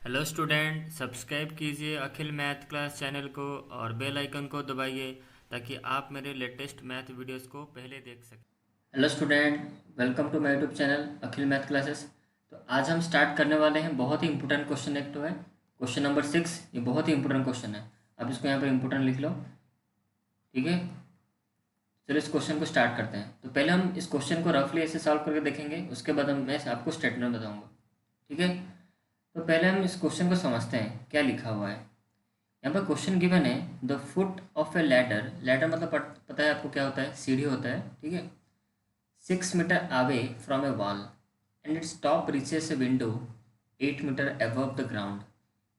Hello student, subscribe कीजिए अखिल math class channel को और बेल आइकन को दबाइए ताकि आप मेरे लेटेस्ट मैथ वीडियोस को पहले देख सकें। Hello student, welcome to my YouTube channel Akhil math classes. तो आज हम स्टार्ट करने वाले हैं बहुत ही इंपॉर्टेंट क्वेश्चन। एक तो है क्वेश्चन नंबर 6। ये बहुत ही इंपॉर्टेंट क्वेश्चन है। आप इसको यहाँ पर इंपॉर्टेंट लिख लो, ठीक है। चलो इस क्वेश्चन को स्टार्ट करते हैं। तो पहले हम इस क्वेश्चन को रफली ऐसे सॉल्व करके देखेंगे, उसके बाद मैं आपको स्टेटमेंट बताऊँगा, ठीक है। तो पहले हम इस क्वेश्चन को समझते हैं क्या लिखा हुआ है। यहाँ पर क्वेश्चन गिवन है, the foot of A ladder. Ladder मतलब पता है आपको क्या होता है, सीढ़ी होता है, ठीक है। 6 metre away from a wall and its top reaches a window 8 metre above the ground.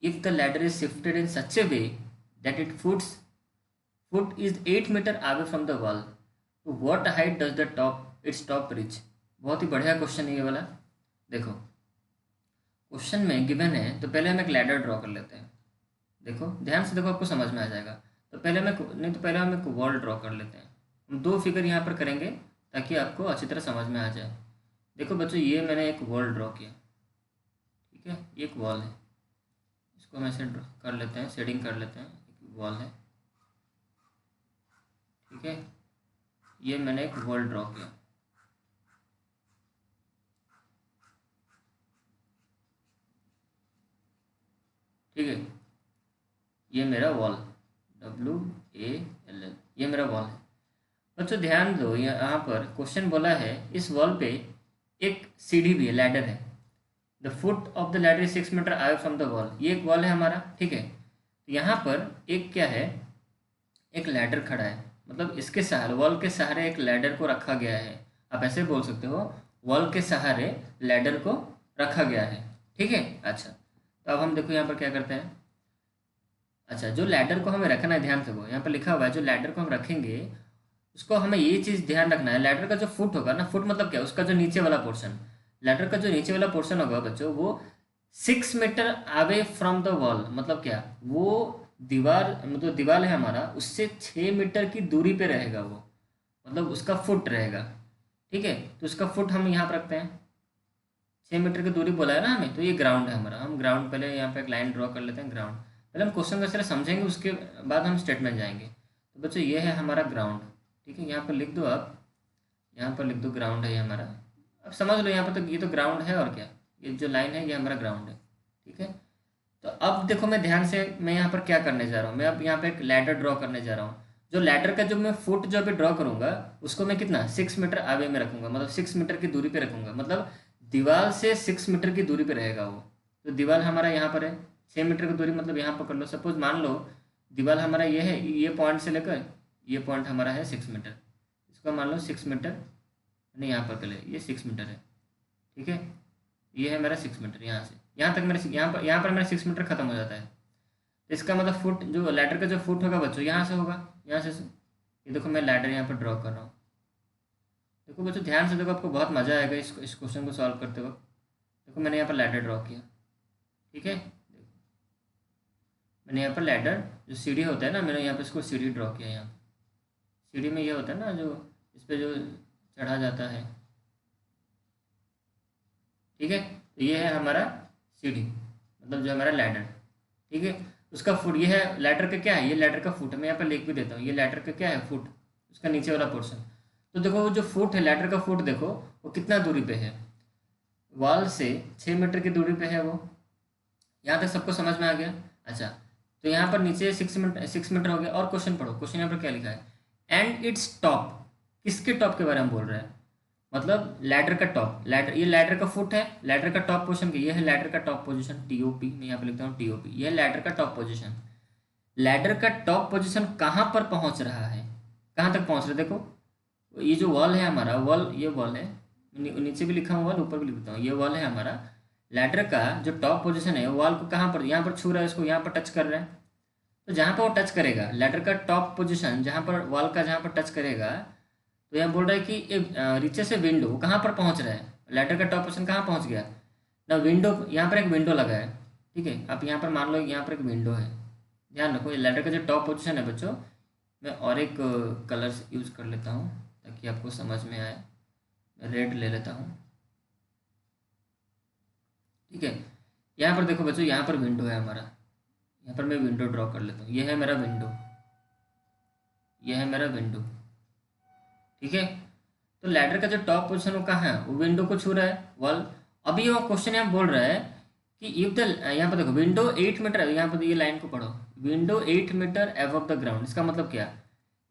If the ladder is shifted in such a way that foot is 8 metre away from the wall, तो what height does the its top reach. बहुत ही बढ़िया question है ये वाला। देखो question में given है, तो पहले हम एक लैडर ड्रॉ कर लेते हैं। देखो ध्यान से देखो, आपको समझ में आ जाएगा। तो पहले हम एक वॉल ड्रॉ कर लेते हैं। हम दो फिगर यहाँ पर करेंगे ताकि आपको अच्छी तरह समझ में आ जाए। देखो बच्चों, ये मैंने एक वॉल ड्रॉ किया, ठीक है। ये एक वॉल है, इसको हम ऐसे ड्रॉ कर लेते हैं, शेडिंग कर लेते हैं। एक वॉल है, ठीक है। ये मैंने एक वॉल ड्रॉ किया, ठीक है। ये मेरा वॉल, WALL, ये मेरा वॉल है। बच्चों ध्यान दो, यहाँ पर क्वेश्चन बोला है इस वॉल पे एक सीढ़ी भी है, लैडर है। The foot of the ladder 6 metre away from the wall. ये एक वॉल है हमारा, ठीक है। तो यहाँ पर एक क्या है, एक लैडर खड़ा है, मतलब इसके सहारे, वॉल के सहारे एक लैडर को रखा गया है। आप ऐसे बोल सकते हो, वॉल के सहारे लैडर को रखा गया है, ठीक है। अच्छा, तो अब हम देखो यहाँ पर क्या करते हैं। अच्छा, जो लैडर को हमें रखना है, ध्यान से वो यहाँ पर लिखा हुआ है, जो लैडर को हम रखेंगे उसको हमें ये चीज़ ध्यान रखना है। लैडर का जो फुट होगा ना, फुट मतलब क्या, उसका जो नीचे वाला पोर्शन, लैडर का जो नीचे वाला पोर्शन होगा बच्चों, वो 6 metre away from the wall. मतलब क्या, वो दीवार, मतलब दीवार है हमारा, उससे 6 मीटर की दूरी पे रहेगा वो, मतलब उसका फुट रहेगा, ठीक है। तो उसका फुट हम यहाँ पर रखते हैं, 6 मीटर की दूरी बोला है ना हमें। तो ये ग्राउंड है हमारा। हम ग्राउंड, पहले यहाँ पे एक लाइन ड्रॉ कर लेते हैं, ग्राउंड। पहले हम क्वेश्चन को अच्छे समझेंगे, उसके बाद हम स्टेटमेंट जाएंगे। तो बच्चों ये है हमारा ग्राउंड, ठीक है। यहाँ पर लिख दो आप, यहाँ पर लिख दो ग्राउंड है ये हमारा। अब समझ लो यहाँ पर, तो ये तो ग्राउंड है और क्या, ये जो लाइन है ये हमारा ग्राउंड है, ठीक है। तो अब देखो, मैं ध्यान से, मैं यहाँ पर क्या करने जा रहा हूँ, मैं अब यहाँ पे एक लैडर ड्रॉ करने जा रहा हूँ। जो लैडर का जो मैं फुट जो अभी ड्रॉ करूंगा, उसको मैं कितना 6 मीटर आगे में रखूंगा, मतलब 6 मीटर की दूरी पे रखूंगा, मतलब दीवार से 6 मीटर की दूरी पे रहेगा वो। तो दीवार हमारा यहाँ पर है 6 मीटर की दूरी, मतलब यहाँ पकड़ लो। सपोज मान लो दीवार हमारा ये है, ये पॉइंट से लेकर ये पॉइंट हमारा है 6 मीटर। इसको मान लो 6 मीटर, नहीं यहाँ पर पहले ये 6 मीटर है, ठीक है। ये है मेरा 6 मीटर, यहाँ से यहाँ तक मेरे, यहाँ पर मेरा 6 मीटर खत्म हो जाता है। तो इसका मतलब फुट, जो लैडर का जो फुट होगा बच्चों, यहाँ से होगा, यहाँ से। ये देखो मैं लैडर यहाँ पर ड्रॉ कर रहा हूँ। देखो बच्चों ध्यान से देखो, आपको बहुत मज़ा आएगा इस क्वेश्चन को सॉल्व करते वक्त। देखो मैंने यहाँ पर लैडर ड्रॉ किया, ठीक है। मैंने यहाँ पर लैडर, जो सीढ़ी होता है ना, मैंने यहाँ पर इसको सीढ़ी ड्रॉ किया। यहाँ सीढ़ी में ये होता है ना, जो इस पर जो चढ़ा जाता है, ठीक है। तो ये है हमारा सीढ़ी, मतलब जो हमारा लैडर, ठीक है। उसका फुट ये है, लैडर का क्या है, ये लैडर का फुट है। मैं यहाँ पर लिख भी देता हूँ, ये लैडर का क्या है, फुट, उसका नीचे वाला पोर्शन। तो देखो वो जो फुट है, लैडर का फुट, देखो वो कितना दूरी पे है, वॉल से 6 मीटर की दूरी पे है वो। यहाँ तक सबको समझ में आ गया। अच्छा, तो यहाँ पर नीचे 6 मीटर हो गया। और क्वेश्चन पढ़ो, क्वेश्चन यहाँ पर क्या लिखा है, एंड इट्स टॉप। किसके टॉप के बारे में बोल रहे हैं, मतलब लैडर का टॉप, लैडर, ये लैडर का फुट है, लैडर का टॉप पोजीशन, ये है लैडर का टॉप पोजीशन, TOP। मैं यहाँ पे लिखता हूँ TOP, ये है लैडर का टॉप पोजीशन। लैडर का टॉप पोजीशन कहाँ पर पहुँच रहा है, कहाँ तक पहुँच रहा है, देखो ये जो वॉल है हमारा, वॉल, ये वॉल है, नीचे भी लिखा हुआ वॉल, ऊपर भी लिखता हूँ, ये वॉल है हमारा। लैडर का जो टॉप पोजीशन है, वॉल को कहाँ पर, यहाँ पर छू रहा है, इसको यहाँ पर टच कर रहा है। तो जहाँ पर वो टच करेगा, लैडर का टॉप पोजीशन जहाँ पर वॉल का, जहाँ पर टच करेगा, तो यहाँ बोल रहा है कि नीचे से विंडो कहाँ पर पहुँच रहा है, लैडर का टॉप पोजीशन कहाँ पहुँच गया ना, विंडो, यहाँ पर एक विंडो लगा है, ठीक है। आप यहाँ पर मान लो यहाँ पर एक विंडो है। ध्यान रखो, ये लैडर का जो टॉप पोजीशन है बच्चों, मैं और एक कलर्स यूज़ कर लेता हूँ ताकि आपको समझ में आए। मैं रेड ले लेता हूँ, ठीक है। यहाँ पर देखो बच्चों, यहाँ पर विंडो है हमारा, यहाँ पर मैं विंडो ड्रॉ कर लेता हूँ, ये है मेरा विंडो, ये है मेरा विंडो, ठीक है। तो लैडर का जो टॉप पोजीशन वो कहाँ है, वो विंडो को छू रहा है, वॉल। अभी वो क्वेश्चन यहाँ बोल रहा है कि इफ द, यहाँ पर देखो विंडो 8 मीटर, यहाँ पर ये लाइन को पढ़ो, window 8 metre above the ground, इसका मतलब क्या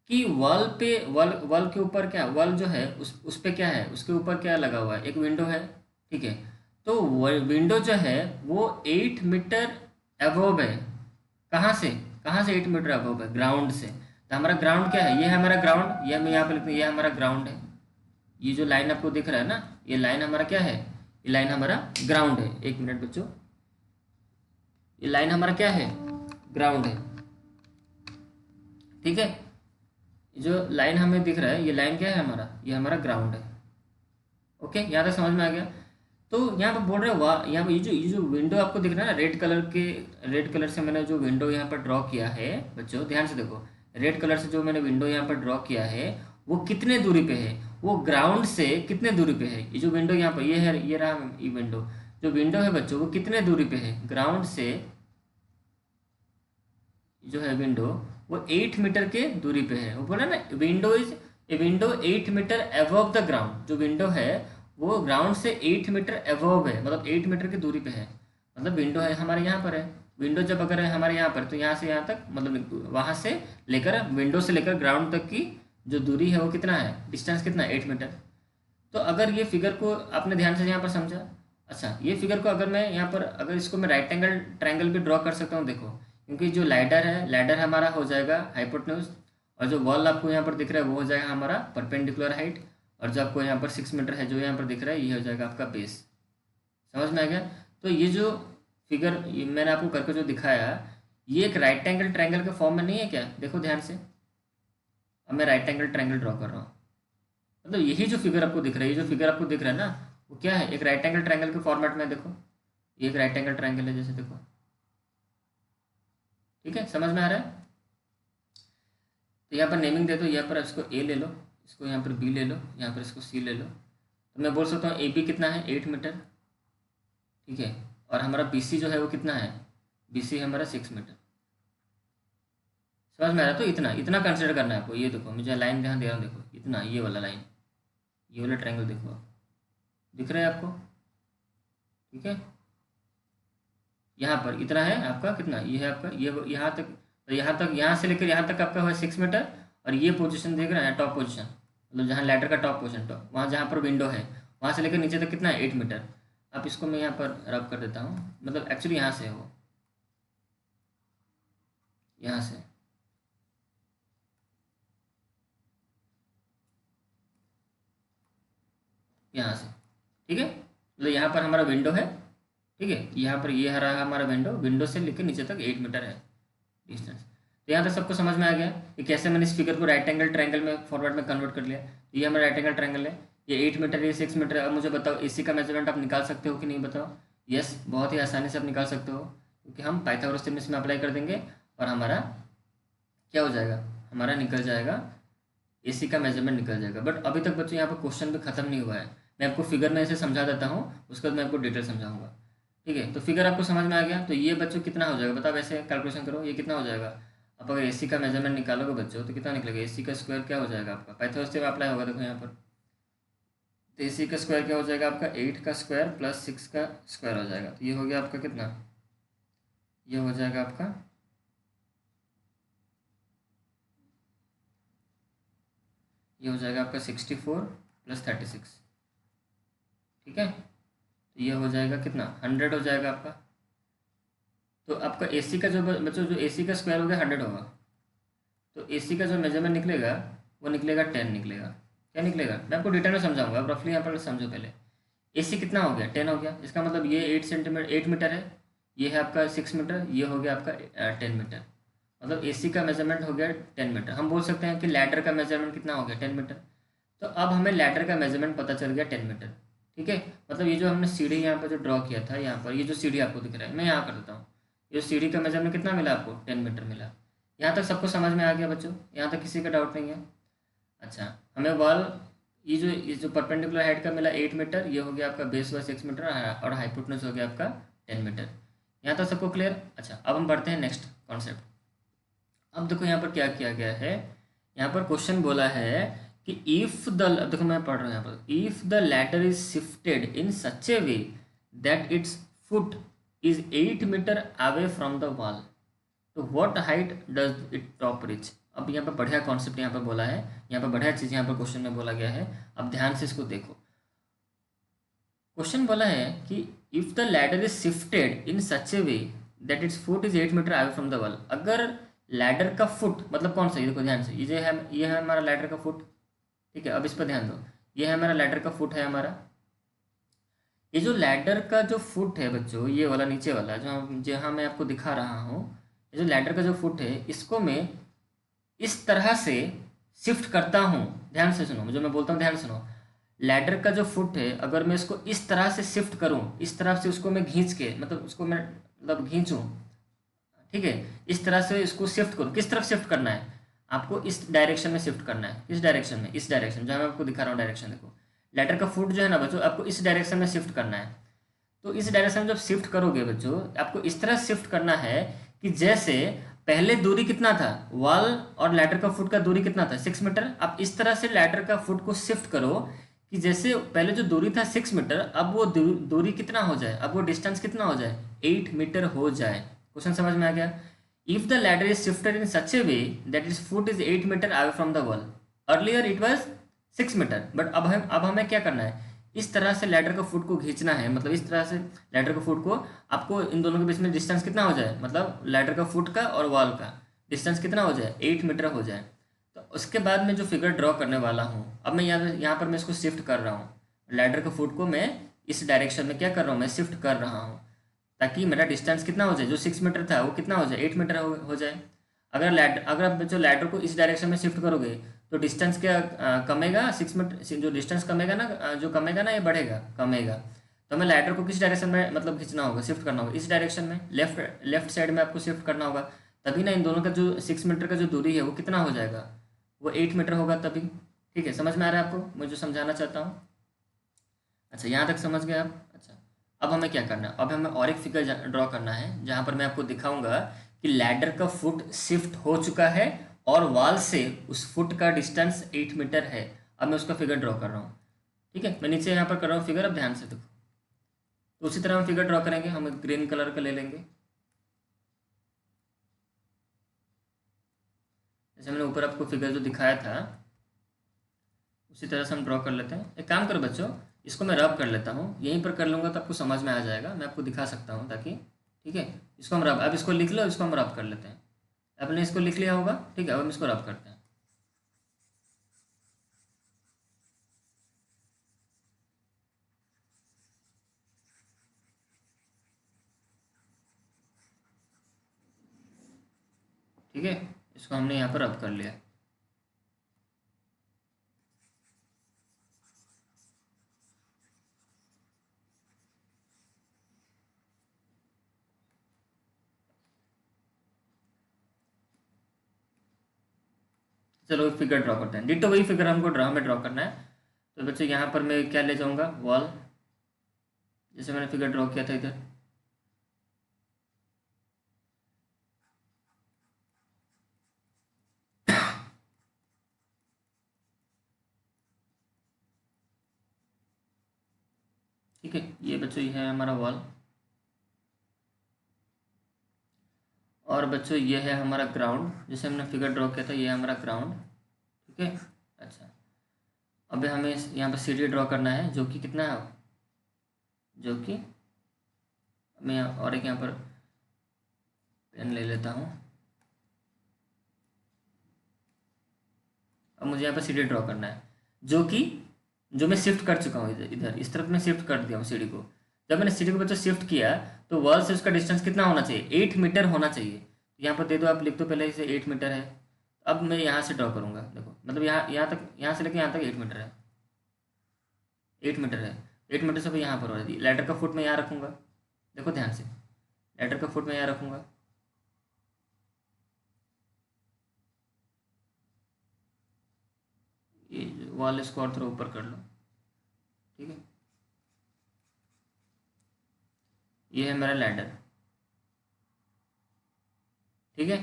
कि वॉल पे, वॉल के ऊपर क्या, वॉल जो है उस पे क्या है, उसके ऊपर क्या लगा हुआ है, एक विंडो है, ठीक है। तो विंडो जो है वो 8 मीटर अबव है, कहाँ से, कहाँ से 8 मीटर अबव है, ग्राउंड से। तो हमारा ग्राउंड क्या है, ये है हमारा ग्राउंड, ये हम यहाँ पे लिखते हैं, ये हमारा ग्राउंड है। ये जो लाइन आपको दिख रहा है ना, ये लाइन हमारा क्या है, ये लाइन हमारा ग्राउंड है। एक मिनट बच्चों, ये लाइन हमारा क्या है, ग्राउंड है, ठीक है। जो लाइन हमें दिख रहा है, ये लाइन क्या है हमारा, ये हमारा ग्राउंड है। ओके, यहाँ तक समझ में आ गया। तो यहाँ पर बोल रहे हैं वाह, यहाँ पर ये जो विंडो आपको दिख रहा है ना, रेड कलर के, रेड कलर से मैंने जो विंडो यहाँ पर ड्रॉ किया है बच्चों, ध्यान से देखो, रेड कलर से जो मैंने विंडो यहाँ पर ड्रॉ किया है वो कितने दूरी पे है, वो ग्राउंड से कितने दूरी पे है। ये जो विंडो यहाँ पर ये है, ये रहा ये विंडो, जो विंडो है बच्चों वो कितने दूरी पे है, ग्राउंड से जो है विंडो वो 8 मीटर के दूरी पे है। वो बोला ना, window is a window 8 metre above the ground, जो विंडो है वो ग्राउंड से 8 मीटर अबव है, मतलब 8 मीटर की दूरी पे है। मतलब विंडो है हमारे यहाँ पर है, विंडो जब अगर है हमारे यहाँ पर, तो यहाँ से यहाँ तक, मतलब वहाँ से लेकर, विंडो से लेकर ग्राउंड तक की जो दूरी है वो कितना है, डिस्टेंस कितना है, 8 मीटर। तो अगर ये फिगर को आपने ध्यान से यहाँ पर समझा, अच्छा ये फिगर को अगर मैं यहाँ पर, अगर इसको मैं राइट एंगल ट्रायंगल भी ड्रॉ कर सकता हूँ, देखो, क्योंकि जो लैडर है, लैडर हमारा हो जाएगा हाइपोटेन्यूज, और जो वॉल आपको यहाँ पर दिख रहा है वो हो जाएगा हमारा परपेंडिकुलर हाइट, और जो आपको यहाँ पर 6 मीटर है जो यहाँ पर दिख रहा है, ये हो जाएगा आपका बेस। समझ में आ गया। तो ये जो फिगर मैंने आपको करके जो दिखाया, ये एक राइट एंगल ट्रायंगल के फॉर्म में नहीं है क्या, देखो ध्यान से। अब मैं राइट एंगल ट्रायंगल ड्रॉ कर रहा हूँ, मतलब यही जो फिगर आपको दिख रहा है, ये जो फिगर आपको दिख रहा है ना, वो क्या है, एक राइट एंगल ट्रायंगल के फॉर्मेट में। देखो ये एक राइट एंगल ट्रायंगल है, जैसे देखो, ठीक है, समझ में आ रहा है। तो यहाँ पर नेमिंग दे दो, यहाँ पर इसको ए ले लो, इसको यहाँ पर बी ले लो, यहाँ पर इसको सी ले लो। तो मैं बोल सकता हूँ ए बी कितना है, 8 मीटर, ठीक है। और हमारा बी सी जो है वो कितना है, बी सी हमारा 6 मीटर। समझ में आ रहा है। तो इतना इतना कंसिडर करना है आपको। ये देखो, मुझे लाइन ध्यान दे रहा हूँ, देखो इतना, ये वाला लाइन, ये वाला ट्रायंगल देखो आप, दिख रहा है आपको, ठीक है। यहाँ पर इतना है आपका, कितना ये है आपका, ये यहाँ तक, तो यहाँ तक, यहाँ से लेकर यहाँ तक आपका है 6 मीटर। और ये पोजीशन देख रहे हैं, टॉप पोजीशन, मतलब जहाँ लैडर का टॉप पोजीशन, टॉप वहाँ जहाँ पर विंडो है, वहाँ से लेकर नीचे तक कितना है, 8 मीटर। अब इसको मैं यहाँ पर रब कर देता हूँ, मतलब एक्चुअली यहाँ से है वो, यहाँ से, यहाँ से, ठीक है। मतलब यहाँ पर हमारा विंडो है, ठीक है, यहाँ पर ये रहा हमारा विंडो, विंडो से लेकर नीचे तक 8 मीटर है डिस्टेंस। तो यहाँ तक सबको समझ में आ गया कि कैसे मैंने इस फिगर को राइट एंगल ट्रायंगल में फॉरवर्ड में कन्वर्ट कर लिया। ये हमारा राइट एंगल ट्रायंगल है, ये 8 मीटर, ये 6 मीटर है। अब मुझे बताओ एसी का मेजरमेंट आप निकाल सकते हो कि नहीं, बताओ। यस, बहुत ही आसानी से आप निकाल सकते हो, क्योंकि हम पाइथागोरस थ्योरम इसमें अप्लाई कर देंगे और हमारा क्या हो जाएगा, हमारा निकल जाएगा, एसी का मेजरमेंट निकल जाएगा। बट अभी तक बच्चों यहाँ पर क्वेश्चन भी खत्म नहीं हुआ है, मैं आपको फिगर में ऐसे समझा देता हूँ, उसके बाद मैं आपको डिटेल समझाऊंगा, ठीक है। तो फिगर आपको समझ में आ गया। तो ये बच्चों कितना हो जाएगा, बताओ, वैसे कैलकुलेशन करो, ये कितना हो जाएगा। अब अगर एसी का मेजरमेंट निकालोगे बच्चों तो कितना निकलेगा, एसी का स्क्वायर क्या हो जाएगा आपका, पाइथागोरस थ्योरम अप्लाई होगा, देखो यहाँ पर। तो एसी का स्क्वायर क्या हो जाएगा आपका, 8 का स्क्वायर प्लस 6 का स्क्वायर हो जाएगा। तो ये हो गया आपका कितना, ये हो जाएगा आपका, ये हो जाएगा आपका 64 प्लस 36, ठीक है। तो ये हो जाएगा कितना, 100 हो जाएगा आपका। तो आपका एसी का जो बच्चों, जो एसी का स्क्वायर हो गया 100 होगा, तो एसी का जो मेजरमेंट निकलेगा वो निकलेगा 10 निकलेगा। क्या निकलेगा, मैं आपको डिटेल में समझाऊंगा, आप रफली यहाँ पर समझो पहले। एसी कितना हो गया, 10 हो गया, इसका मतलब ये 8 सेंटीमीटर, 8 मीटर है, ये है आपका 6 मीटर, ये हो गया आपका 10 मीटर। मतलब एसी का मेजरमेंट हो गया 10 मीटर। हम बोल सकते हैं कि लैडर का मेजरमेंट कितना हो गया, 10 मीटर। तो अब हमें लैडर का मेजरमेंट पता चल गया 10 मीटर, ठीक है। मतलब ये जो हमने सीढ़ी यहाँ पर जो ड्रॉ किया था, यहाँ पर ये जो सीढ़ी आपको दिख रहा है, मैं यहाँ कर देता हूँ, ये सीढ़ी का मेजरमेंट कितना मिला आपको, 10 मीटर मिला। यहाँ तक सबको समझ में आ गया बच्चों, यहाँ तक किसी का डाउट नहीं है। अच्छा, हमें वॉल, ये जो परपेंडिकुलर हाइट का मिला 8 मीटर, ये हो गया आपका बेस हुआ 6 मीटर, और हाइपोटेन्यूज हो गया आपका 10 मीटर। यहाँ तक सबको क्लियर? अच्छा, अब हम बढ़ते हैं नेक्स्ट कॉन्सेप्ट। अब देखो यहाँ पर क्या किया गया है, यहाँ पर क्वेश्चन बोला है कि इफ द, देखो मैं पढ़ रहा हूँ यहाँ पर, if the ladder is shifted in such a way that its foot is 8 metre away from the wall, तो what height does it top reach. अब यहाँ पर बढ़िया कॉन्सेप्ट यहाँ पर बोला है, यहाँ पर बढ़िया चीज़ यहाँ पर क्वेश्चन में बोला गया है। अब ध्यान से इसको देखो, क्वेश्चन बोला है कि if the ladder is shifted in such a way that its foot is 8 metre away from the wall. अगर लैडर का फुट मतलब कौन सा, ये देखो ध्यान से, ये है हमारा लैडर का फुट, ठीक है। अब इस पर ध्यान दो, ये है हमारा लैडर का फुट है हमारा। ये जो लैडर का जो फुट है बच्चों, ये वाला नीचे वाला जो जहाँ मैं आपको दिखा रहा हूँ, ये जो लैडर का जो फुट है, इसको मैं इस तरह से शिफ्ट करता हूँ। ध्यान से सुनो, जो मैं बोलता हूँ ध्यान से सुनो। लैडर का जो फुट है, अगर मैं इसको इस तरह से शिफ्ट करूँ, इस तरह से उसको मैं खींच के, मतलब उसको मैं मतलब खींचूँ, ठीक है, इस तरह से इसको शिफ्ट करूँ। किस तरफ शिफ्ट करना है आपको? इस डायरेक्शन में शिफ्ट करना है। किस डायरेक्शन में? इस डायरेक्शन, जहाँ मैं आपको दिखा रहा हूँ डायरेक्शन देखो। लैडर का फुट जो है ना बच्चों, आपको इस डायरेक्शन में शिफ्ट करना है। तो इस डायरेक्शन में जब शिफ्ट करोगे बच्चों, आपको इस तरह शिफ्ट करना है कि जैसे पहले दूरी कितना था, वॉल और लैडर का फुट का दूरी कितना था, 6 मीटर। आप इस तरह से लैडर का फुट को शिफ्ट करो कि जैसे पहले जो दूरी था 6 मीटर, अब वो दूरी कितना हो जाए, अब वो डिस्टेंस कितना हो जाए, 8 मीटर हो जाए। क्वेश्चन समझ में आ गया? If the ladder is shifted in such a way that is foot is 8 metre away from the wall, earlier it was 6 metre, but अब हमें क्या करना है, इस तरह से लैडर का फुट को खींचना है। मतलब इस तरह से लैडर का फुट को, आपको इन दोनों के बीच में डिस्टेंस कितना हो जाए, मतलब लैडर का फुट का और वॉल का डिस्टेंस कितना हो जाए, 8 मीटर हो जाए। तो उसके बाद मैं जो फिगर ड्रॉ करने वाला हूँ, अब मैं यहाँ पर मैं इसको शिफ्ट कर रहा हूँ। लैडर का फुट को मैं इस डायरेक्शन में क्या कर रहा हूँ, मैं शिफ्ट कर रहा हूँ, ताकि मेरा डिस्टेंस कितना हो जाए, जो 6 मीटर था वो कितना हो जाए, 8 मीटर हो जाए। अगर आप जो लैडर को इस डायरेक्शन में शिफ्ट करोगे, तो डिस्टेंस क्या कमेगा, 6 मीटर जो डिस्टेंस कमेगा ना, जो कमेगा ना, ये बढ़ेगा, कमेगा। तो हमें लैडर को किस डायरेक्शन में मतलब खींचना होगा, शिफ्ट करना होगा, इस डायरेक्शन में, लेफ्ट साइड में आपको शिफ्ट करना होगा। तभी ना इन दोनों का जो 6 मीटर का जो दूरी है वो कितना हो जाएगा, वो 8 मीटर होगा तभी। ठीक है, समझ में आ रहा है आपको मैं जो समझाना चाहता हूँ? अच्छा, यहाँ तक समझ गए आप? अच्छा, अब हमें क्या करना है, अब हमें और एक फिगर ड्रॉ करना है, जहाँ पर मैं आपको दिखाऊंगा कि लैडर का फुट शिफ्ट हो चुका है और वॉल से उस फुट का डिस्टेंस 8 मीटर है। अब मैं उसका फिगर ड्रॉ कर रहा हूँ, ठीक है। मैं नीचे यहाँ पर कर रहा हूँ फिगर, अब ध्यान से देखो। तो उसी तरह हम फिगर ड्रॉ करेंगे, हम ग्रीन कलर का ले लेंगे। जैसे मैंने ऊपर आपको फिगर जो दिखाया था, उसी तरह से हम ड्रॉ कर लेते हैं। एक काम करो बच्चों, इसको मैं रब कर लेता हूँ, यहीं पर कर लूँगा तो आपको समझ में आ जाएगा, मैं आपको दिखा सकता हूँ ताकि, ठीक है। इसको हम रब, अब इसको लिख लो, इसको हम रब कर लेते हैं। आपने इसको लिख लिया होगा, ठीक है। अब हम इसको रब करते हैं। ठीक है, इसको हमने यहाँ पर रब कर लिया। चलो फिगर ड्रॉ करते हैं, डिटो वही फिगर हमको हमें ड्रॉ करना है। तो बच्चों यहाँ पर मैं क्या ले जाऊँगा, वॉल, जैसे मैंने फिगर ड्रॉ किया था इधर। ठीक है, ये बच्चों ये है हमारा वॉल, और बच्चों ये है हमारा ग्राउंड, जैसे हमने फिगर ड्रॉ किया था, ये है हमारा ग्राउंड। ठीक है। अच्छा, अब हमें यहाँ पर सीढ़ी ड्रॉ करना है, जो कि कितना है, जो कि मैं और एक यहाँ पर पेन ले लेता हूँ। अब मुझे यहाँ पर सीढ़ी ड्रॉ करना है, जो मैं शिफ्ट कर चुका हूँ, इधर इधर इस तरफ मैं शिफ्ट कर दिया हूँ सीढ़ी को। जब मैंने सीढ़ी को बच्चों शिफ्ट किया, तो वॉल से उसका डिस्टेंस कितना होना चाहिए, 8 मीटर होना चाहिए। यहाँ पर दे दो, आप लिख दो पहले, इसे 8 मीटर है। अब मैं यहाँ से ड्रॉ करूँगा, देखो, मतलब यहाँ तक, यहाँ से लेकर यहाँ तक 8 मीटर है, 8 मीटर है। 8 मीटर से यहाँ पर हो रही लैडर का फुट मैं यहाँ रखूँगा, देखो ध्यान से, लैडर का फुट मैं यहाँ रखूँगा। ये वॉल इसको और थोड़ा ऊपर कर लो, ठीक है। ये है मेरा लैडर, ठीक है।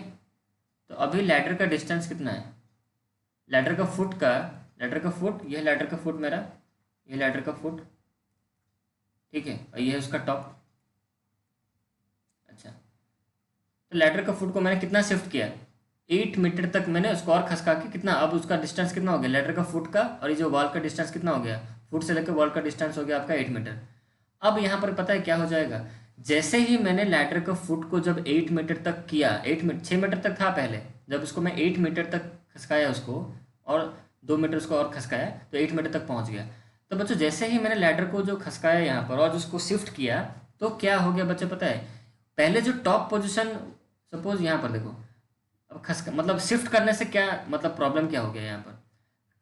तो अभी लैडर का डिस्टेंस कितना है, लैडर का फुट का, लैडर का फुट, यह लैडर का फुट मेरा, ये लैडर का फुट, ठीक है, और ये है उसका टॉप। अच्छा, तो लैडर का फुट को मैंने कितना शिफ्ट किया, 8 मीटर तक मैंने उसको और खसका के कितना, अब उसका डिस्टेंस कितना हो गया लैडर का फुट का, और ये जो वॉल का डिस्टेंस कितना हो गया, फुट से लेकर वॉल का डिस्टेंस हो गया आपका 8 मीटर। अब यहाँ पर पता है क्या हो जाएगा, जैसे ही मैंने लैडर का फुट को जब 8 मीटर तक किया, 8 मीटर 6 मीटर तक था पहले, जब उसको मैं 8 मीटर तक खसकाया उसको, और 2 मीटर उसको और खसकाया, तो 8 मीटर तक पहुँच गया। तो बच्चों जैसे ही मैंने लैडर को जो खसकाया यहाँ पर और उसको शिफ्ट किया, तो क्या हो गया बच्चों पता है, पहले जो टॉप पोजिशन, सपोज यहाँ पर देखो, अब मतलब शिफ्ट करने से क्या मतलब प्रॉब्लम क्या हो गया यहाँ पर,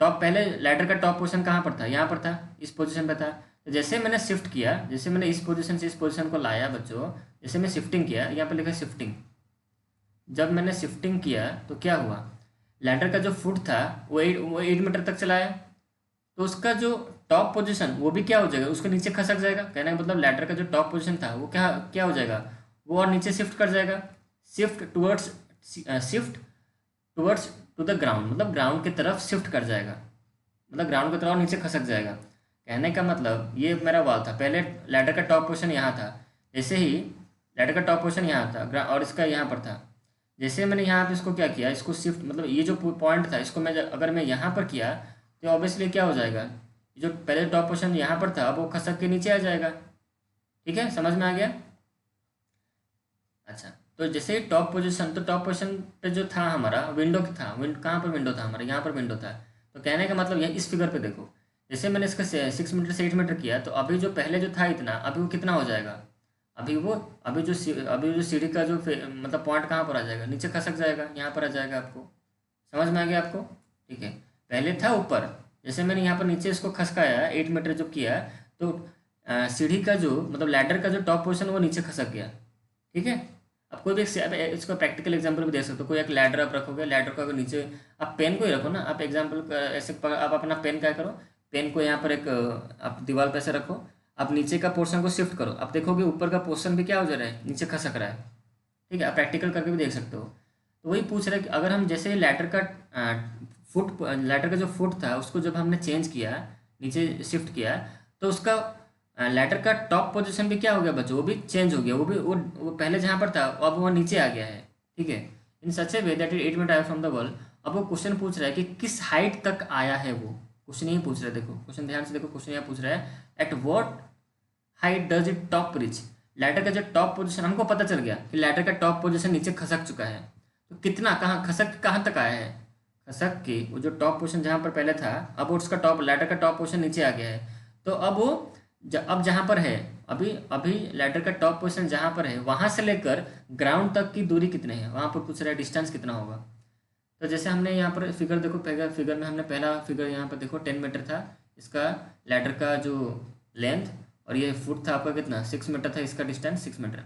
टॉप पहले लैडर का टॉप पोजीशन कहाँ पर था, यहाँ पर था, इस पोजीशन पे था। तो जैसे मैंने शिफ्ट किया, जैसे मैंने इस पोजीशन से इस पोजीशन को लाया बच्चों, जैसे मैं शिफ्टिंग किया, यहाँ पर लिखा शिफ्टिंग, जब मैंने शिफ्टिंग किया तो क्या हुआ, लैडर का जो फुट था वो 8 मीटर तक चलाया, तो उसका जो टॉप पोजीशन वो भी क्या हो जाएगा, उसको नीचे खसक जाएगा। कहने का मतलब लैडर का जो टॉप पोजीशन था वो क्या क्या हो जाएगा, वो और नीचे शिफ्ट कर जाएगा, shift towards, shift towards to the ground, मतलब ग्राउंड की तरफ शिफ्ट कर जाएगा, मतलब ग्राउंड की तरफ और नीचे खसक जाएगा। कहने का मतलब ये मेरा वॉल था, पहले लैडर का टॉप पोजीशन यहाँ था, जैसे ही लैडर का टॉप पोजीशन यहाँ था और इसका यहाँ पर था, जैसे मैंने यहाँ पे इसको क्या किया, इसको शिफ्ट, मतलब ये जो पॉइंट था इसको मैं अगर मैं यहाँ पर किया, तो ऑब्वियसली क्या हो जाएगा, ये जो पहले टॉप पोजीशन यहाँ पर था अब वो खसक के नीचे आ जाएगा। ठीक है, समझ में आ गया। अच्छा, तो जैसे ही टॉप पोजीशन, तो टॉप पोजीशन पे जो था हमारा विंडो था, कहाँ पर विंडो था हमारा, यहाँ पर विंडो था। तो कहने का मतलब ये इस फिगर पे देखो, जैसे मैंने इसका 6 मीटर से 8 मीटर किया, तो अभी जो पहले जो था इतना, अभी वो कितना हो जाएगा, अभी वो, अभी जो सीढ़ी का जो मतलब पॉइंट कहाँ पर आ जाएगा, नीचे खसक जाएगा, यहाँ पर आ जाएगा। आपको समझ में आ गया आपको। ठीक है, पहले था ऊपर, जैसे मैंने यहाँ पर नीचे इसको खसकाया 8 मीटर जो किया, तो सीढ़ी का जो मतलब लैडर का जो टॉप पोर्शन वो नीचे खसक गया। ठीक है, आप कोई भी इसका प्रैक्टिकल एग्जांपल भी दे सकते हो, कोई एक लैडर आप रखोगे, लैडर को अगर नीचे आप पेन को ही रखो ना, आप एग्जांपल ऐसे आप अपना पेन क्या करो, पेन को यहाँ पर एक आप दीवार पर ऐसे रखो, आप नीचे का पोर्शन को शिफ्ट करो, आप देखोगे ऊपर का पोर्शन भी क्या हो जा रहा है, नीचे खसक रहा है। ठीक है, आप प्रैक्टिकल करके भी देख सकते हो। तो वही पूछ रहा है कि अगर हम जैसे लैडर का फुट, लैडर का जो फुट था उसको जब हमने चेंज किया, नीचे शिफ्ट किया, तो उसका लैडर का टॉप पोजीशन भी क्या हो गया बच्चों, वो भी चेंज हो गया, वो भी वो पहले जहाँ पर था अब वो नीचे आ गया है। ठीक है, इन such a way that it 8 metre आया फ्रॉम द वॉल। अब वो क्वेश्चन पूछ रहा है कि किस हाइट तक आया है वो, क्वेश्चन यही पूछ रहा है। देखो क्वेश्चन ध्यान से देखो, क्वेश्चन यहाँ पूछ रहा है at what height does it top reach. Ladder का जो टॉप पोजीशन हमको पता चल गया कि लैडर का टॉप पोजीशन नीचे खसक चुका है, तो कितना, कहाँ खसक, कहाँ तक आया है, खसक के वो जो टॉप पोजीशन जहाँ पर पहले था अब उसका टॉप, लैडर का टॉप पोजीशन नीचे आ गया है। तो अब वो अब जहाँ पर है, अभी अभी लैडर का टॉप पोजीशन जहाँ पर है वहाँ से लेकर ग्राउंड तक की दूरी कितनी है, वहाँ पर पूछ रहा है डिस्टेंस कितना होगा। तो जैसे हमने यहाँ पर फिगर देखो, फिगर में हमने पहला फिगर यहाँ पर देखो 10 मीटर था इसका लैडर का जो लेंथ, और ये फुट था आपका कितना 6 मीटर था, इसका डिस्टेंस 6 मीटर,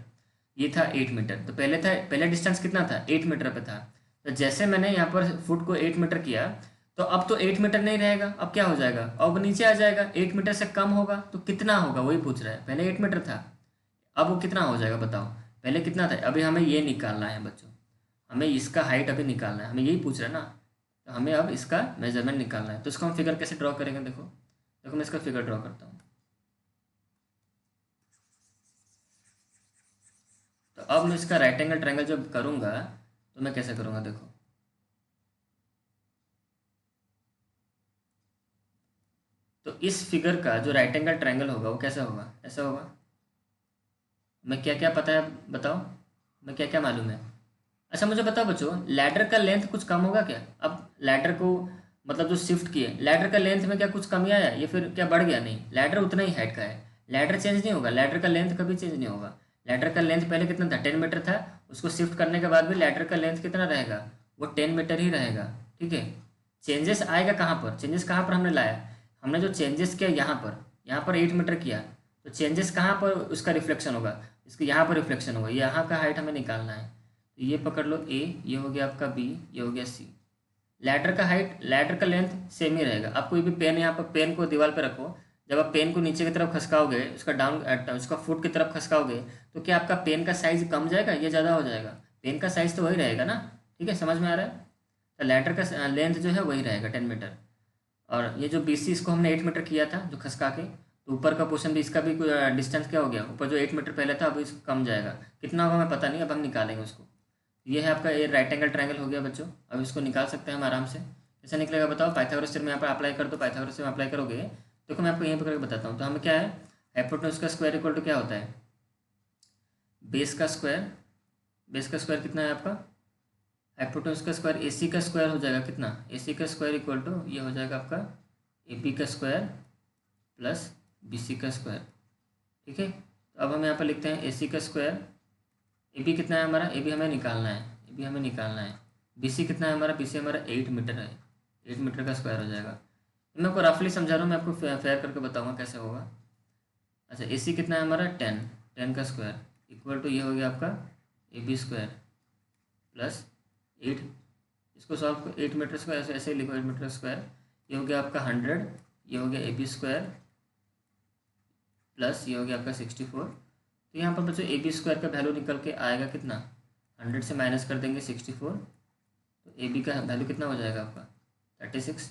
ये था 8 मीटर। तो पहले था, पहले डिस्टेंस कितना था 8 मीटर पे था। तो जैसे मैंने यहाँ पर फुट को 8 मीटर किया, तो अब तो 8 मीटर नहीं रहेगा, अब क्या हो जाएगा, अब नीचे आ जाएगा, 8 मीटर से कम होगा तो कितना होगा वही पूछ रहा है। पहले 8 मीटर था, अब वो कितना हो जाएगा बताओ, पहले कितना था, अभी हमें ये निकालना है बच्चों, हमें इसका हाइट अभी निकालना है, हमें यही पूछ रहा है ना, तो हमें अब इसका मेजरमेंट निकालना है। तो इसको हम फिगर कैसे ड्रॉ करेंगे, देखो देखो मैं इसका फिगर ड्रॉ करता हूँ। तो अब मैं इसका राइट एंगल ट्रायंगल जब करूँगा तो मैं कैसे करूँगा, देखो तो इस फिगर का जो राइट एंगल ट्रायंगल होगा वो कैसा होगा, ऐसा होगा। मैं क्या क्या पता है बताओ, मैं क्या क्या मालूम है। अच्छा मुझे बताओ बच्चों, लैडर का लेंथ कुछ कम होगा क्या, अब लैडर को मतलब जो शिफ्ट किए लैडर का लेंथ में क्या कुछ कमी आया या फिर क्या बढ़ गया, नहीं, लैडर उतना ही हाइट का है, लैडर चेंज नहीं होगा, लैडर का लेंथ कभी चेंज नहीं होगा। लैडर का लेंथ पहले कितना था 10 मीटर था, उसको शिफ्ट करने के बाद भी लैडर का लेंथ कितना रहेगा, वो 10 मीटर ही रहेगा। ठीक है, चेंजेस आएगा कहाँ पर, चेंजेस कहाँ पर हमने लाया, हमने जो चेंजेस किया यहाँ पर 8 मीटर किया, तो चेंजेस कहाँ पर उसका रिफ्लेक्शन होगा, इसके यहाँ पर रिफ्लेक्शन होगा, यहाँ का हाइट हमें निकालना है। तो ये पकड़ लो ए, ये हो गया आपका बी, ये हो गया सी। लैडर का हाइट, लैडर का लेंथ सेम ही रहेगा। आप कोई भी पेन यहाँ पर, पेन को दीवार पर रखो, जब आप पेन को नीचे की तरफ खसकाओगे, उसका डाउन उसका फुट की तरफ खसकाओगे, तो क्या आपका पेन का साइज कम जाएगा या ज़्यादा हो जाएगा, पेन का साइज़ तो वही रहेगा ना, ठीक है, समझ में आ रहा है। तो लैडर का लेंथ जो है वही रहेगा 10 मीटर। और ये जो BC इसको हमने 8 मीटर किया था जो खसका के, तो ऊपर का पोर्शन भी इसका भी डिस्टेंस क्या हो गया, ऊपर जो 8 मीटर पहले था अब इसको कम जाएगा, कितना होगा मैं पता नहीं, अब हम निकालेंगे उसको। ये है आपका ये राइट एंगल ट्रायंगल हो गया बच्चों। अब इसको निकाल सकते हैं हम आराम से। कैसे निकलेगा बताओ, पाइथागोरस थ्योरम यहाँ पर अप्लाई कर दो, पाइथागोरस थ्योरम अप्लाई करोगे। देखो मैं आपको यहीं पर करके बताता हूँ। तो हमें क्या है, हाइपोटेन्यूज का स्क्वायर इक्वल टू क्या होता है, बेस का स्क्वायर। बेस का स्क्वायर कितना है आपका, हाइपोटेन्यूज का स्क्वायर AC का स्क्वायर हो जाएगा कितना, AC का स्क्वायर इक्वल टू ये हो जाएगा आपका AB का स्क्वायर प्लस BC का स्क्वायर, ठीक है। तो अब हम यहाँ पर लिखते हैं AC का स्क्वायर, AB कितना है हमारा, AB हमें निकालना है, AB हमें निकालना है। BC कितना है हमारा, BC हमारा 8 मीटर है, 8 मीटर का स्क्वायर हो जाएगा। मैं आपको रफली समझा रहा हूँ, मैं आपको फेयर करके बताऊँगा कैसे होगा। अच्छा AC कितना है हमारा 10, 10 का स्क्वायर इक्वल टू ये हो गया आपका AB स्क्वायर प्लस 8, इसको सॉल्व कर 8 मीटर स्क्वायर ऐसे ऐसे ही लिखो, 8 मीटर स्क्वायर, ये हो गया आपका 100, ये हो गया AB स्क्वायर प्लस ये हो गया आपका 64। तो यहाँ पर बच्चों AB स्क्वायर का वैल्यू निकल के आएगा कितना, 100 से माइनस कर देंगे 64, तो AB का वैल्यू कितना हो जाएगा आपका 36।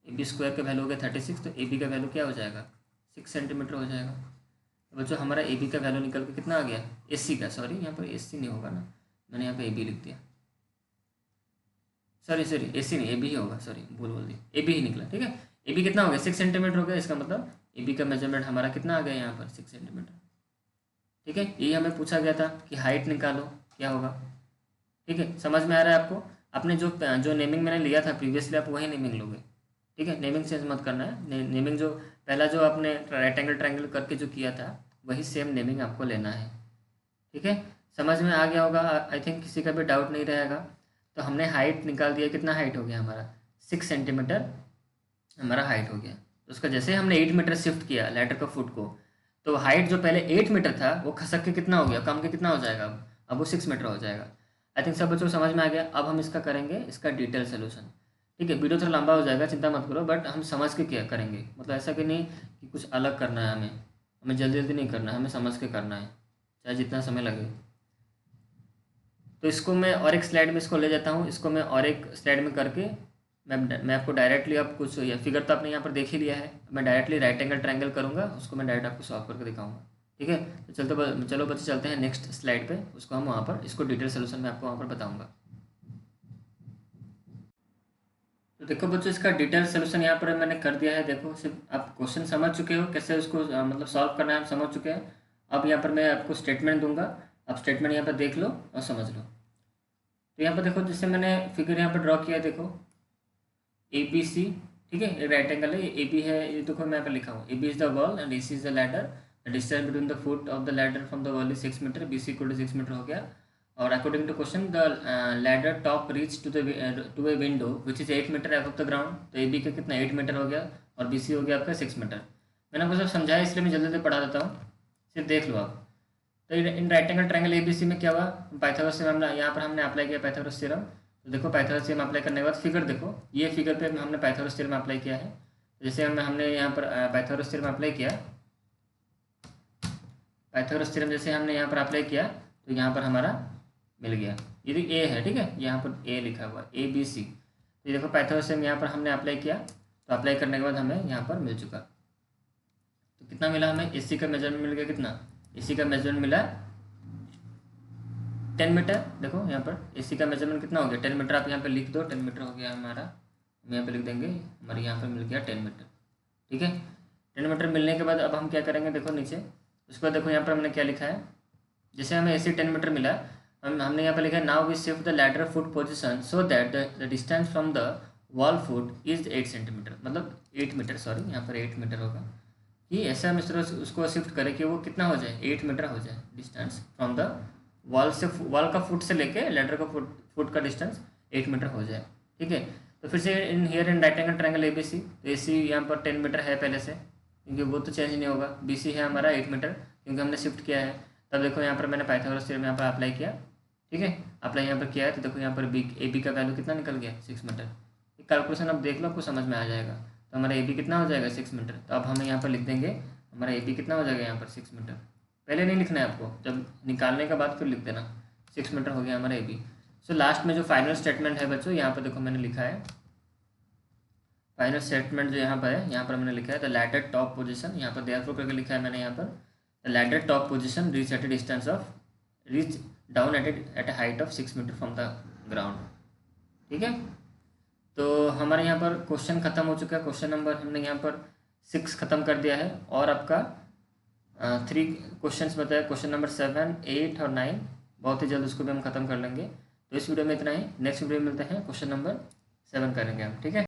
AB स्क्वायर का वैल्यू हो गया 36, तो AB का वैल्यू क्या हो जाएगा 6 सेंटीमीटर हो जाएगा। तो बच्चों हमारा AB का वैल्यू निकल के कितना आ गया, AC का, सॉरी यहाँ पर AC नहीं होगा ना, मैंने यहाँ पे AB लिख दिया, सॉरी AC नहीं AB ही होगा, सॉरी बोल दिया, AB ही निकला, ठीक है। AB कितना हो गया 6 सेंटीमीटर हो गया, इसका मतलब AB का मेजरमेंट हमारा कितना आ गया यहाँ पर 6 सेंटीमीटर, ठीक है। यही हमें पूछा गया था कि हाइट निकालो क्या होगा, ठीक है। समझ में आ रहा है आपको, आपने जो जो नेमिंग मैंने लिया था प्रीवियसली आप वही नेमिंग लोगे, ठीक है। नेमिंग चेंज मत करना है, नेमिंग जो पहला जो आपने राइट एंगल ट्रायंगल करके जो किया था वही सेम नेमिंग आपको लेना है, ठीक है। समझ में आ गया होगा, आई थिंक किसी का भी डाउट नहीं रहेगा। तो हमने हाइट निकाल दिया, कितना हाइट हो गया हमारा 6 सेंटीमीटर हमारा हाइट हो गया। तो उसका जैसे हमने 8 मीटर शिफ्ट किया लैडर का फुट को, तो हाइट जो पहले 8 मीटर था वो खसक के कितना हो गया, कम के कितना हो जाएगा, अब वो 6 मीटर हो जाएगा। आई थिंक सब बच्चों को समझ में आ गया। अब हम इसका करेंगे इसका डिटेल सोल्यूशन, ठीक है। वीडियो थोड़ा लंबा हो जाएगा, चिंता मत करो, बट हम समझ के क्या करेंगे, मतलब ऐसा कि नहीं कि कुछ अलग करना है, हमें हमें जल्दी जल्दी नहीं करना है, हमें समझ के करना है चाहे जितना समय लगे। तो इसको मैं और एक स्लाइड में इसको ले जाता हूँ, इसको मैं और एक स्लाइड में करके मैं आपको डायरेक्टली, अब कुछ या फिगर तो आपने यहाँ पर देख ही लिया है, मैं डायरेक्टली राइट एंगल ट्रायंगल करूँगा, उसको मैं डायरेक्ट आपको सॉल्व करके दिखाऊंगा, ठीक है। तो चलो बच्चे चलते हैं नेक्स्ट स्लाइड पे, उसको हम वहाँ पर इसको डिटेल सोल्यूशन में आपको वहाँ पर बताऊँगा। तो देखो बच्चों इसका डिटेल सोल्यूशन यहाँ पर मैंने कर दिया है। देखो सिर्फ आप क्वेश्चन समझ चुके हो कैसे उसको मतलब सॉल्व करना है, आप समझ चुके हैं। अब यहाँ पर मैं आपको स्टेटमेंट दूंगा, आप स्टेटमेंट यहाँ पर देख लो और समझ लो। तो यहाँ पर देखो जैसे मैंने फिगर यहाँ पर ड्रॉ किया, देखो ABC, ठीक है, ये राइट एंगल है, ये AB है, ये देखो मैं यहाँ पर लिखा हूँ AB is the wall and AC is the ladder, the distance between the foot of the ladder from the wall is 6 metre, BC equal to 6 metre हो गया। और according to question the ladder top reach to a window which is 8 metre above the ground. तो AB का कितना 8 metre हो गया और BC हो गया आपका 6 मीटर। मैंने आपको सब समझाया इसलिए मैं जल्दी जल्दी पढ़ा देता हूँ, सिर्फ देख लो आप। तो in right angle triangle ABC में क्या हुआ, पाइथागोरस थ्योरम यहाँ पर हमने अप्लाई किया पाइथागोरस थ्योरम। तो देखो पाइथागोरस थ्योरम अप्लाई करने के बाद फिगर देखो, ये फिगर पे हमने पाइथागोरस थ्योरम अप्लाई किया है। जैसे हमने यहाँ पर पाइथागोरस थ्योरम अप्लाई किया, पाइथागोरस थ्योरम जैसे हमने यहाँ पर अप्लाई किया तो यहाँ पर हमारा मिल गया, ये A है, ठीक है, यहाँ पर A लिखा हुआ ABC। तो ये देखो पाइथागोरस थ्योरम यहाँ पर हमने अप्लाई किया, तो अप्लाई करने के बाद हमें यहाँ पर मिल चुका। तो कितना मिला हमें, AC का मेजरमेंट मिल गया, कितना AC का मेजरमेंट मिला 10 मीटर। देखो यहाँ पर AC का मेजरमेंट कितना हो गया 10 मीटर, आप यहाँ पर लिख दो 10 मीटर हो गया हमारा, हम यहाँ पर लिख देंगे हमारे यहाँ पर मिल गया 10 मीटर, ठीक है। 10 मीटर मिलने के बाद अब हम क्या करेंगे, देखो नीचे उसके बाद देखो यहाँ पर हमने क्या लिखा है, जैसे हमें AC 10 मीटर मिला, हमने यहाँ पर लिखा है now we shift the ladder foot position so that the distance from the wall foot is 8 centimetre, मतलब 8 मीटर, सॉरी यहाँ पर 8 मीटर होगा, कि ऐसा हम इस तरह उसको शिफ्ट करें कि वो कितना हो जाए 8 मीटर हो जाए डिस्टेंस फ्रॉम द वॉल से, वॉल का फुट से लेके लेडर का फुट का डिस्टेंस 8 मीटर हो जाए, ठीक है। तो फिर से in right angle triangle ABC, तो AC यहाँ पर 10 मीटर है पहले से, क्योंकि वो तो चेंज नहीं होगा। BC है हमारा 8 मीटर क्योंकि हमने शिफ्ट किया है। तब देखो यहाँ पर मैंने पाइथागोरस थ्योरम यहाँ पर अप्लाई किया, ठीक है, अप्लाई यहाँ पर किया है। तो देखो यहाँ पर AB का वैल्यू कितना निकल गया 6 मीटर। कैलकुलेशन अब देख लो, आपको समझ में आ जाएगा। तो हमारा AB कितना हो जाएगा 6 मीटर। तो अब हमें यहाँ पर लिख देंगे हमारा AB कितना हो जाएगा यहाँ पर 6 मीटर। पहले नहीं लिखना है आपको, जब निकालने के बाद फिर लिख देना। 6 मीटर हो गया हमारा ए बी। सो लास्ट में जो फाइनल स्टेटमेंट है बच्चों, यहाँ पर देखो मैंने लिखा है फाइनल स्टेटमेंट जो यहाँ पर है, यहाँ पर मैंने लिखा है द लैडर टॉप पोजीशन, यहाँ पर देयरफॉर करके लिखा है मैंने यहाँ पर the ladder top position reach at a distance of reach down at a height of 6 metre from the ground. ठीक है, तो हमारे यहाँ पर क्वेश्चन खत्म हो चुका है। क्वेश्चन नंबर हमने यहाँ पर 6 खत्म कर दिया है और आपका 3 क्वेश्चंस बताया, क्वेश्चन नंबर 7, 8 और 9 बहुत ही जल्द उसको भी हम खत्म कर लेंगे। तो इस वीडियो में इतना ही, नेक्स्ट वीडियो में मिलते हैं, क्वेश्चन नंबर 7 करेंगे हम। ठीक है।